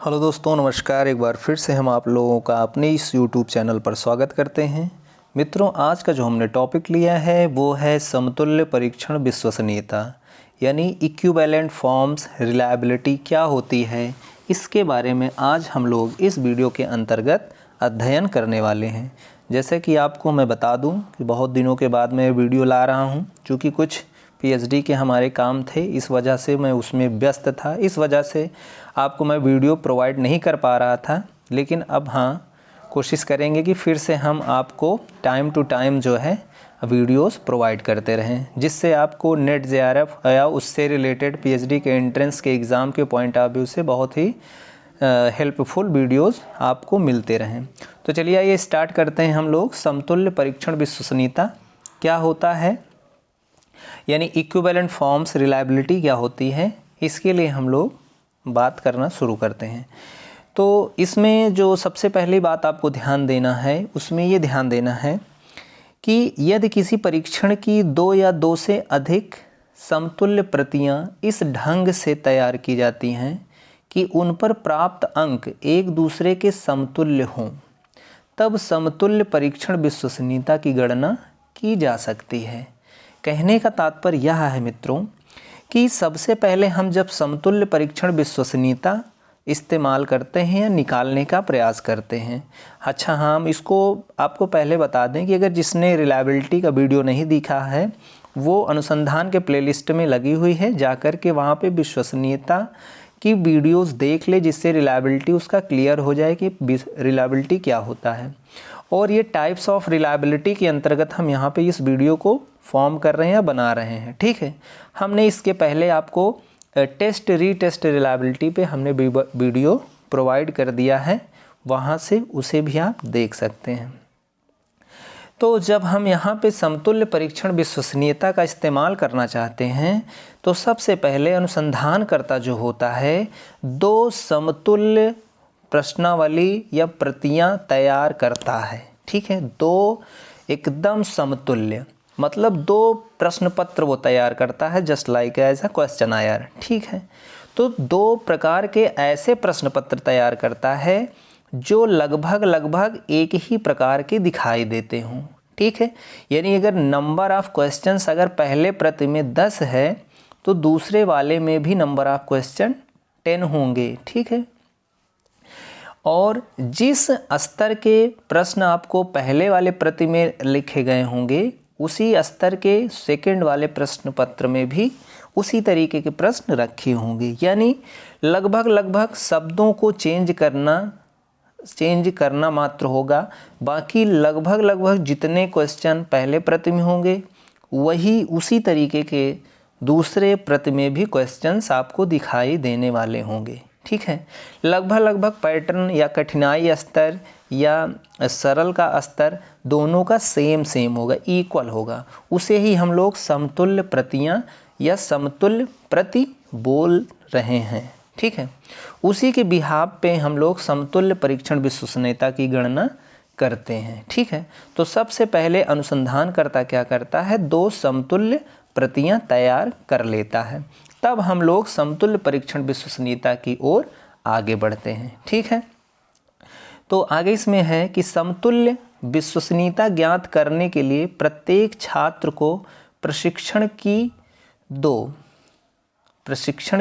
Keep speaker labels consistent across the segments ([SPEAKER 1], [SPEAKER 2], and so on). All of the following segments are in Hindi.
[SPEAKER 1] हेलो दोस्तों, नमस्कार। एक बार फिर से हम आप लोगों का अपने इस YouTube चैनल पर स्वागत करते हैं। मित्रों, आज का जो हमने टॉपिक लिया है वो है समतुल्य परीक्षण विश्वसनीयता, यानी इक्विवेलेंट फॉर्म्स रिलायबिलिटी क्या होती है। इसके बारे में आज हम लोग इस वीडियो के अंतर्गत अध्ययन करने वाले हैं। जैसे कि आपको मैं बता दूं कि बहुत दिनों के बाद मैं वीडियो ला रहा हूं, क्योंकि कुछ पीएचडी के हमारे काम थे, इस वजह से मैं उसमें व्यस्त था। इस वजह से आपको मैं वीडियो प्रोवाइड नहीं कर पा रहा था, लेकिन अब हाँ, कोशिश करेंगे कि फिर से हम आपको टाइम टू टाइम जो है वीडियोस प्रोवाइड करते रहें, जिससे आपको नेट जेआरएफ या उससे रिलेटेड पीएचडी के एंट्रेंस के एग्ज़ाम के पॉइंट ऑफ व्यू से बहुत ही हेल्पफुल वीडियोस आपको मिलते रहें। तो चलिए ये स्टार्ट करते हैं हम लोग। समतुल्य परीक्षण विश्वसनीयता क्या होता है, यानी इक्विवेलेंट फॉर्म्स रिलायबिलिटी क्या होती है, इसके लिए हम लोग बात करना शुरू करते हैं। तो इसमें जो सबसे पहली बात आपको ध्यान देना है, उसमें ये ध्यान देना है कि यदि किसी परीक्षण की दो या दो से अधिक समतुल्य प्रतियां इस ढंग से तैयार की जाती हैं कि उन पर प्राप्त अंक एक दूसरे के समतुल्य हों, तब समतुल्य परीक्षण विश्वसनीयता की गणना की जा सकती है। कहने का तात्पर्य यह है मित्रों कि सबसे पहले हम जब समतुल्य परीक्षण विश्वसनीयता इस्तेमाल करते हैं या निकालने का प्रयास करते हैं। अच्छा, हम इसको आपको पहले बता दें कि अगर जिसने रिलायबिलिटी का वीडियो नहीं देखा है, वो अनुसंधान के प्लेलिस्ट में लगी हुई है, जाकर के वहाँ पे विश्वसनीयता की वीडियोस देख ले, जिससे रिलायबिलिटी उसका क्लियर हो जाए कि रिलायबिलिटी क्या होता है। और ये टाइप्स ऑफ रिलायबिलिटी के अंतर्गत हम यहाँ पे इस वीडियो को फॉर्म कर रहे हैं या बना रहे हैं। ठीक है, हमने इसके पहले आपको टेस्ट रीटेस्ट रिलायबिलिटी पे हमने वीडियो प्रोवाइड कर दिया है, वहाँ से उसे भी आप देख सकते हैं। तो जब हम यहाँ पे समतुल्य परीक्षण विश्वसनीयता का इस्तेमाल करना चाहते हैं, तो सबसे पहले अनुसंधानकर्ता जो होता है, दो समतुल्य प्रश्नावली या प्रतियां तैयार करता है। ठीक है, दो एकदम समतुल्य, मतलब दो प्रश्न पत्र वो तैयार करता है, just like as a questionnaire. ठीक है, तो दो प्रकार के ऐसे प्रश्न पत्र तैयार करता है जो लगभग एक ही प्रकार के दिखाई देते हों। ठीक है, यानी अगर नंबर ऑफ क्वेश्चंस अगर पहले प्रति में 10 है, तो दूसरे वाले में भी नंबर ऑफ क्वेश्चन 10 होंगे। ठीक है, और जिस स्तर के प्रश्न आपको पहले वाले प्रति में लिखे गए होंगे, उसी स्तर के सेकंड वाले प्रश्न पत्र में भी उसी तरीके के प्रश्न रखे होंगे। यानी लगभग शब्दों को चेंज करना मात्र होगा, बाकी लगभग जितने क्वेश्चन पहले प्रति में होंगे, वही उसी तरीके के दूसरे प्रति में भी क्वेश्चंस आपको दिखाई देने वाले होंगे। ठीक है, लगभग पैटर्न या कठिनाई स्तर या सरल का स्तर दोनों का सेम होगा, इक्वल होगा। उसे ही हम लोग समतुल्य प्रतियां या समतुल्य प्रति बोल रहे हैं। ठीक है, उसी के बिहाफ पे हम लोग समतुल्य परीक्षण विश्वसनीयता की गणना करते हैं। ठीक है, तो सबसे पहले अनुसंधानकर्ता क्या करता है, दो समतुल्य प्रतियां तैयार कर लेता है, तब हम लोग समतुल्य परीक्षण विश्वसनीयता की ओर आगे बढ़ते हैं। ठीक है, तो आगे इसमें है कि समतुल्य विश्वसनीयता ज्ञात करने के लिए प्रत्येक छात्र को प्रशिक्षण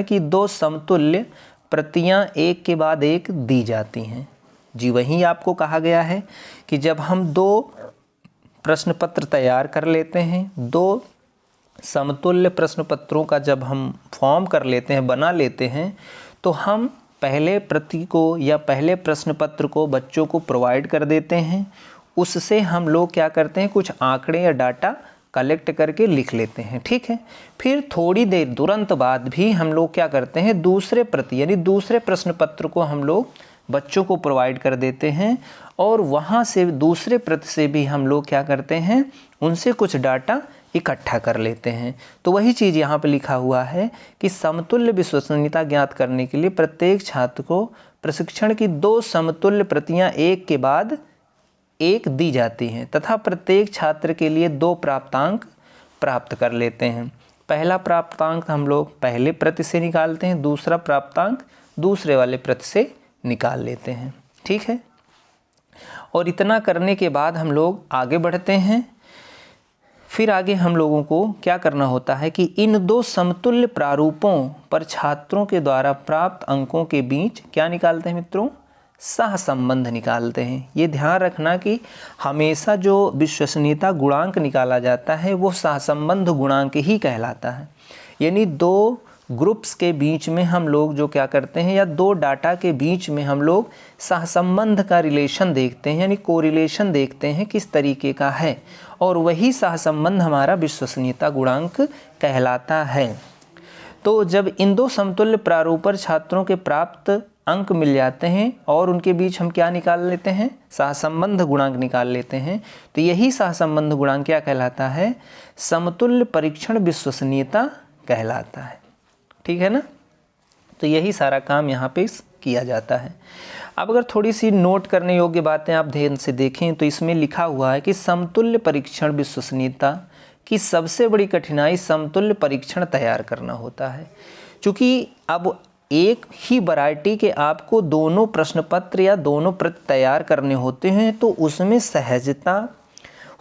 [SPEAKER 1] की दो समतुल्य प्रतियां एक के बाद एक दी जाती हैं। जी, वहीं आपको कहा गया है कि जब हम दो प्रश्न पत्र तैयार कर लेते हैं, दो समतुल्य प्रश्न पत्रों का जब हम फॉर्म कर लेते हैं, बना लेते हैं, तो हम पहले प्रति को या पहले प्रश्न पत्र को बच्चों को प्रोवाइड कर देते हैं। उससे हम लोग क्या करते हैं, कुछ आंकड़े या डाटा कलेक्ट करके लिख लेते हैं। ठीक है, फिर थोड़ी देर तुरंत बाद भी हम लोग क्या करते हैं, दूसरे प्रति यानी दूसरे प्रश्न पत्र को हम लोग बच्चों को प्रोवाइड कर देते हैं, और वहाँ से दूसरे प्रति से भी हम लोग क्या करते हैं, उनसे कुछ डाटा इकट्ठा कर लेते हैं। तो वही चीज़ यहाँ पे लिखा हुआ है कि समतुल्य विश्वसनीयता ज्ञात करने के लिए प्रत्येक छात्र को प्रशिक्षण की दो समतुल्य प्रतियां एक के बाद एक दी जाती हैं, तथा प्रत्येक छात्र के लिए दो प्राप्तांक प्राप्त कर लेते हैं। पहला प्राप्तांक हम लोग पहले प्रति से निकालते हैं, दूसरा प्राप्तांक दूसरे वाले प्रति से निकाल लेते हैं। ठीक है, और इतना करने के बाद हम लोग आगे बढ़ते हैं। फिर आगे हम लोगों को क्या करना होता है कि इन दो समतुल्य प्रारूपों पर छात्रों के द्वारा प्राप्त अंकों के बीच क्या निकालते हैं मित्रों, सहसंबंध निकालते हैं। ये ध्यान रखना कि हमेशा जो विश्वसनीयता गुणांक निकाला जाता है वो सहसंबंध गुणांक ही कहलाता है। यानी दो ग्रुप्स के बीच में हम लोग जो क्या करते हैं, या दो डाटा के बीच में हम लोग सहसंबंध का रिलेशन देखते हैं, यानी कोरिलेशन देखते हैं किस तरीके का है, और वही सहसंबंध हमारा विश्वसनीयता गुणांक कहलाता है। तो जब इन दो समतुल्य प्रारूप पर छात्रों के प्राप्त अंक मिल जाते हैं और उनके बीच हम क्या निकाल लेते हैं, सहसंबंध गुणांक निकाल लेते हैं, तो यही सहसंबंध गुणांक क्या कहलाता है, समतुल्य परीक्षण विश्वसनीयता कहलाता है। ठीक है ना, तो यही सारा काम यहाँ पे किया जाता है। अब अगर थोड़ी सी नोट करने योग्य बातें आप ध्यान से देखें तो इसमें लिखा हुआ है कि समतुल्य परीक्षण विश्वसनीयता की सबसे बड़ी कठिनाई समतुल्य परीक्षण तैयार करना होता है। क्योंकि अब एक ही वैरायटी के आपको दोनों प्रश्न पत्र या दोनों प्रति तैयार करने होते हैं, तो उसमें सहजता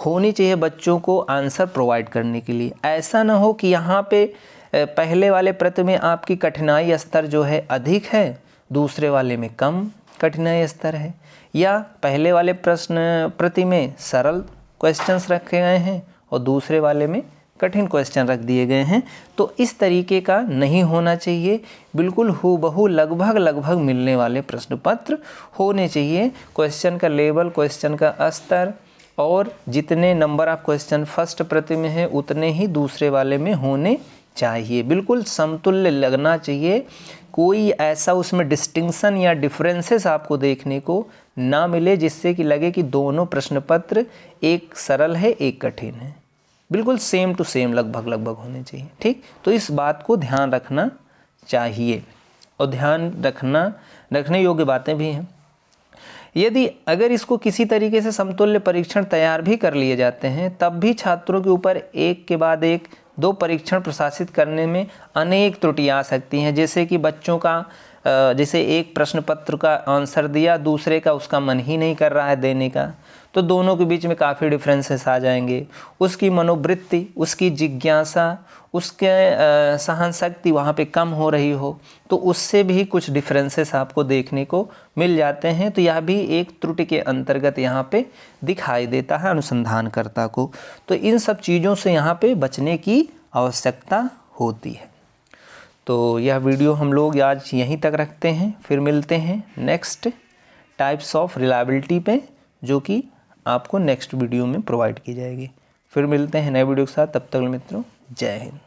[SPEAKER 1] होनी चाहिए बच्चों को आंसर प्रोवाइड करने के लिए। ऐसा ना हो कि यहाँ पे पहले वाले प्रति में आपकी कठिनाई स्तर जो है अधिक है, दूसरे वाले में कम कठिनाई स्तर है, या पहले वाले प्रश्न प्रति में सरल क्वेश्चंस रखे गए हैं और दूसरे वाले में कठिन क्वेश्चन रख दिए गए हैं। तो इस तरीके का नहीं होना चाहिए, बिल्कुल हूबहू लगभग मिलने वाले प्रश्न पत्र होने चाहिए। क्वेश्चन का लेवल, क्वेश्चन का स्तर और जितने नंबर ऑफ क्वेश्चन फर्स्ट प्रति में है उतने ही दूसरे वाले में होने चाहिए। बिल्कुल समतुल्य लगना चाहिए, कोई ऐसा उसमें डिस्टिंक्शन या डिफरेंसेस आपको देखने को ना मिले जिससे कि लगे कि दोनों प्रश्न पत्र एक सरल है एक कठिन है। बिल्कुल सेम टू सेम लगभग होने चाहिए। ठीक, तो इस बात को ध्यान रखना चाहिए और ध्यान रखने योग्य बातें भी हैं। यदि अगर इसको किसी तरीके से समतुल्य परीक्षण तैयार भी कर लिए जाते हैं, तब भी छात्रों के ऊपर एक के बाद एक दो परीक्षण प्रशासित करने में अनेक त्रुटियां आ सकती हैं। जैसे कि बच्चों का जैसे एक प्रश्न पत्र का आंसर दिया, दूसरे का उसका मन ही नहीं कर रहा है देने का, तो दोनों के बीच में काफ़ी डिफरेंसेस आ जाएंगे। उसकी मनोवृत्ति, उसकी जिज्ञासा, उसके सहन शक्ति वहाँ पे कम हो रही हो, तो उससे भी कुछ डिफरेंसेस आपको देखने को मिल जाते हैं। तो यह भी एक त्रुटि के अंतर्गत यहाँ पे दिखाई देता है अनुसंधानकर्ता को। तो इन सब चीज़ों से यहाँ पे बचने की आवश्यकता होती है। तो यह वीडियो हम लोग आज यहीं तक रखते हैं, फिर मिलते हैं नेक्स्ट टाइप्स ऑफ रिलायबिलिटी पे, जो कि आपको नेक्स्ट वीडियो में प्रोवाइड की जाएगी। फिर मिलते हैं नए वीडियो के साथ, तब तक मित्रों जय हिंद।